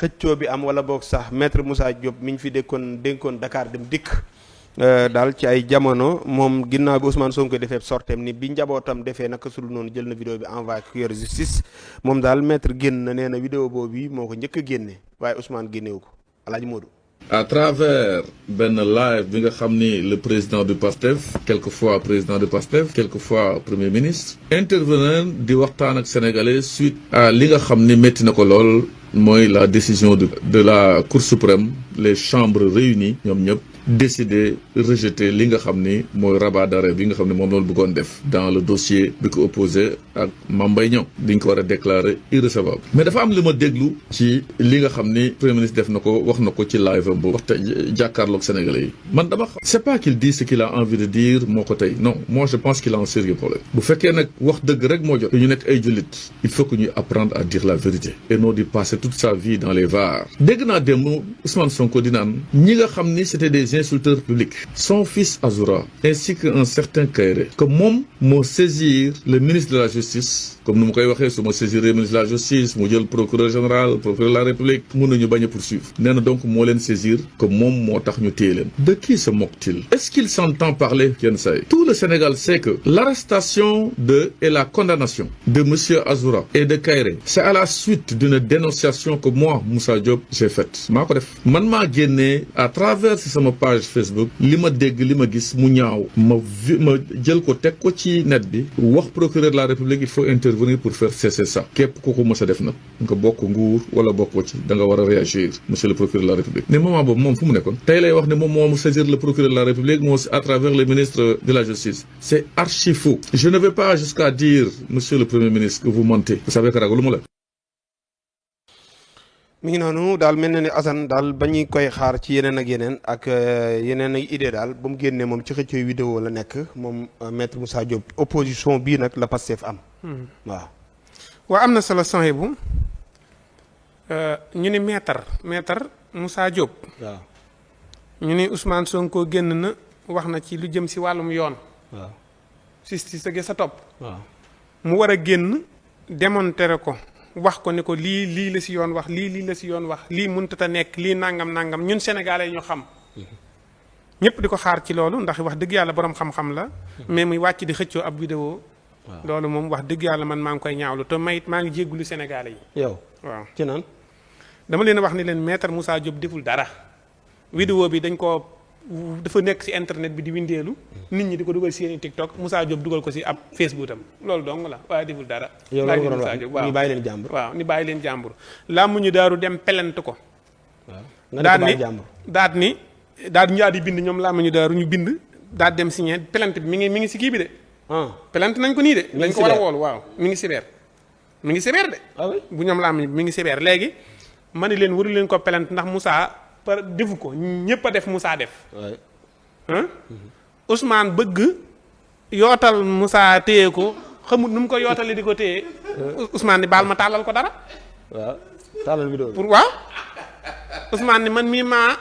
xëccoo bi am wala boog sax maître Moussa Diop mi ñu fi dénkoon Dakar Dem Dikk daal ci ay jamono moom ginnaaw bi Ousmane Sonko defee sorteem ni bi njabootam defee naka sul noonu jël na vidéo bi envoyé ko yor justice moom daal maître génn na nee na vidéo boobu moo ko njëkk a génne waaye Ousmane génnewu ko Alaaji Modou. À travers benn live bi nga xam ni le président du PASTEF quelquefois président du PASTEF quelquefois premier ministre intervenant di waxtaan ak sénégalais suite à li nga xam ni métti na ko lool mooy la décision de la Cour suprême les chambres réunies ñoom ñëpp décidé rejeter li nga xam ni mooy rabat d'arrêt bi nga xam ne moom loolu bëggoon def dans le dossier bi ko opposé ak Mame Mbaye Niang diñ ko war a déclarer irrecevable mais dafa am li ma déglu ci li nga xam ni premier ministre def na ko wax na ko ci live am bu waxta jàkkaarloog sénégalais yi man dama xam c'est pas qu'il dit ce qu'il a envie de dire moo ko tey non moi je pense qu'il a un sérieux problème bu fekkee nag wax dëgg rek moo jot ñu nekk ay jullit il faut que ñuy apprendre à dire la vérité et non di passer toute sa vie dans les VAR dégg naa démb Ousmane Sonko di naan ñi nga xam ni c'était des insulteurs publics son fils Azoura ainsi qu'un certain Kairé que moom moo saisir le ministre de la justice comme nu mu koy waxee su ma saisir le ministre de la justice mu jël procureur général procureur de la république mun nañu bañ a poursuivre nee na donc moo leen saisir que moom moo tax ñu téye leen de qui se moque-t-il est-ce qu'il s'entend parler yenn saa yi tout le Sénégal sait que l'arrestation de et la condamnation de monsieur Azoura et de Kairé c'est à la suite d'une dénonciation que moi Moussa Diop j'ai faite maa ko def man maa génnee à travers si sama page Facebook li ma dégg li ma gis mu ñaaw ma jël ko teg ko ci net bi wax procureur de la république il faut intervenir pour faire cesser ça képp ku ko mës a def nag nga bokk nguur wala bokkoo ci da nga war a réagir monsieur le procureur de la république mais moment boobu moom fu mu nekkoon tey lay wax ne moom moo saisir le procureur de la république moo à travers le ministre de la justice c'est archi faux je ne vais pas jusqu'à dire monsieur le premier ministre que vous mentez vous savez que ragalu ma la mi ngi noonu daal mel na ni Assane daal ba ñuy koy xaar ci yeneen ak yeneen ay idée daal ba mu génnee moom ci xëccooy vidéo la nekk moom maître Moussa Diop opposition bii nag la Pastef am. waaw am na solo sànq bu ñu ni maître Moussa Diop. waaw ñu ni Ousmane Sonko génn na wax na ci lu jëm si wàllum yoon. waaw justice gi sa topp. waaw mu war a génn démontrer ko. wax ko ni ko lii la si yoon wax lii la si yoon wax lii mënut a nekk lii nangam ñun sénégalais yi ñu xam ñëpp di ko xaar ci loolu ndax wax dëgg yàlla borom xam-xam la mais muy wàcc di xëccoo ab vidéo loolu moom wax dëgg yàlla man maa ngi koy ñaawlu te mayit maa ngi jéggulu sénégalais yi yow waaw ci naan dama leen wax ni leen maître Moussa Diop deful dara vidéo bi dafa nekk ci internet bi di windeelu nit ñi di ko dugal seeni TikTok Moussa Diop dugal ko ci ab Facebook tam loolu dong la waaye deful dara. yow loolu nga doon wax ni bàyyi leen jàmbur. waaw ni bàyyi leen jàmbur. làmmuñu daaru dem pelent ko. waaw nga ne ko bàyyi jàmbur daal di bind ñoom làmmuñu daaru ñu bind daal dem signé pelent bi mi ngi ci kii bi de. pelent nañ ko nii de. dañ ko war a woolu waaw mi ngi cyber de. ah oui bu ñoom làmmuñu mi ngi cyber léegi ma ne leen waru leen ko pelent ndax Moussa. par defu ko ñëpp a def Moussa def. Ousmane bëgg yootal Moussa téye ko xamut nu mu ko yootalee di ko téye. Ousmane ni baal ma tàllal ko dara. waaw tàllal vidéo bi pour waaw Ousmane ni man mii maa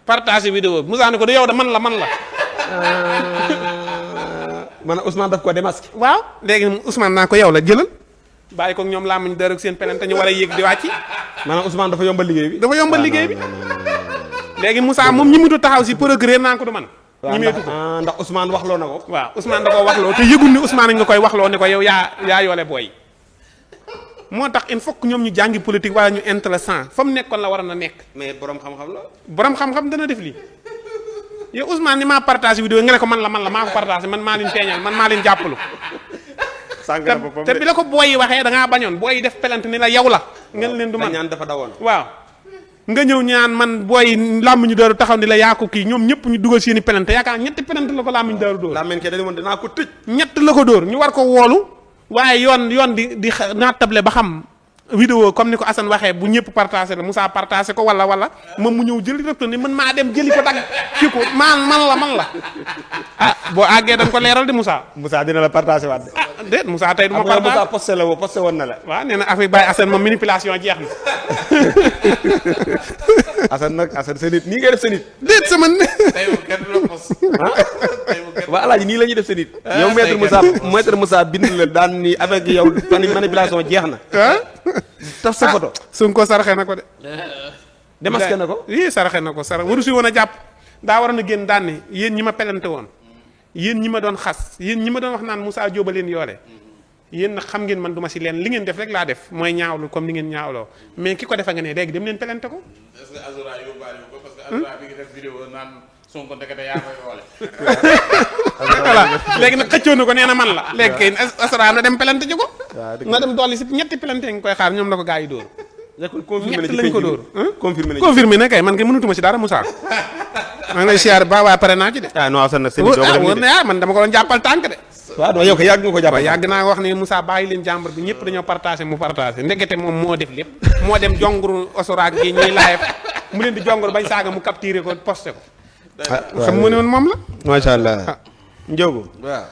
partagé vidéo bi Moussa ni ko du yow de man la. man Ousmane daf ko démasqué. waaw léegi Ousmane naa ko yow la jëlal bàyyi ko ñoom làmmiñ dara ak seen penante ñu war a yéeg di wàcc. maanaam Ousmane dafa yombal liggéey bi. dafa yombal liggéey bi. léegi Moussa moom ñi mutu taxaw si procureur naa ko du man ñi meetu ko ndax Ousmane waxloo na ko. waaw Ousmane da koo waxloo te yëgul ni Ousmane nga koy waxloo ne ko yow yaa yoole booy. moo tax il faut que ñoom ñu jàngi politique wala ñu intéressant fa mu nekkoon la war a nekk. mais borom xam-xam la. borom xam-xam dana def lii yow Ousmane ni maa partagé vidéo nga ne ko man la maa ko partagé man maa leen feeñal man maa leen jàppalu. te bi la ko booy yi waxee da ngaa bañoon booy yi def pelante ni la yow la. ngeen leen du man ñaan dafa dawoon. waaw nga ñëw ñaan man booy làmmiñu daaru taxaw ni la yaa ko kii ñoom ñëpp ñu dugal seeni pelante yaakaar ñetti pelante la ko làmmiñu daaru dóor. làmmiñ ke dañu woon dinaa ko tëj. ñett la ko dóor ñu war ko woolu waaye yoon di naatable ba xam vidéo comme ni ko Assane waxee bu ñëpp partagé la Moussa partagé ko wala moom mu ñëw jëli rek ni man maa dem jëli ko dagg kii ko man la ah boo àggee dañ ko leeral di Moussa. Moussa dina la partagé waat de. ah déet Moussa tey du ma partagé Moussa posté woon na la. waaw nee na affaire bàyyi Assane moom manipulation jeex na. Assane sa nit nii ngay def sa nit. déet sama. tey moom kenn du la pos. waa alaaji nii la ñuy def sa nit yow maître Moussa bind la daan ni avec yow manipulation jeex na taf sa photo Sonko saraxe na ko de démasqué na ko saraxe na ko waru si woon a jàpp daa waroon a génn daan ne yéen ñi ma pelante woon yéen ñi ma doon xas yéen ñi ma doon wax naan Moussa Diop a leen yoole yéen nag xam ngeen man du ma si leen li ngeen def rek laa def mooy ñaawlu comme ni ngeen ñaawloo mais ki ko defa nga ne léegi dem leen pelante ko. est-ce que Azura yóbbaale ko parce que Azura bi ngi def vidéo naan Sonko ndekete yaa koy yoole. voilà léegi nag xëccoo na ko nee na man la léegi kay Azura na dem pelante ji ko. na dem dolli si ñetti pelante nga koy xaar ñoom la ko gaa yi dóor. ñett lañ ko dóor confirmé na kay man kay mënutuma si dara Moussa. maa ngi lay siyaar ba waaye pare naa ci de. non Assane nag seen i man dama ko doon jàppal tànk de. waaw non yow ko yàgg nga ko jàppal. yàgg naa wax ne Moussa bàyyi leen jàmbur bi ñëpp dañoo partagé mu partagé ndekete moom moo def lépp moo dem jonguru osoraak gi ñuy live mu leen di jonguru bañ saaga mu capturé ko posté ko. xam mu ne woon moom la. macha allah Ndiobo. waaw.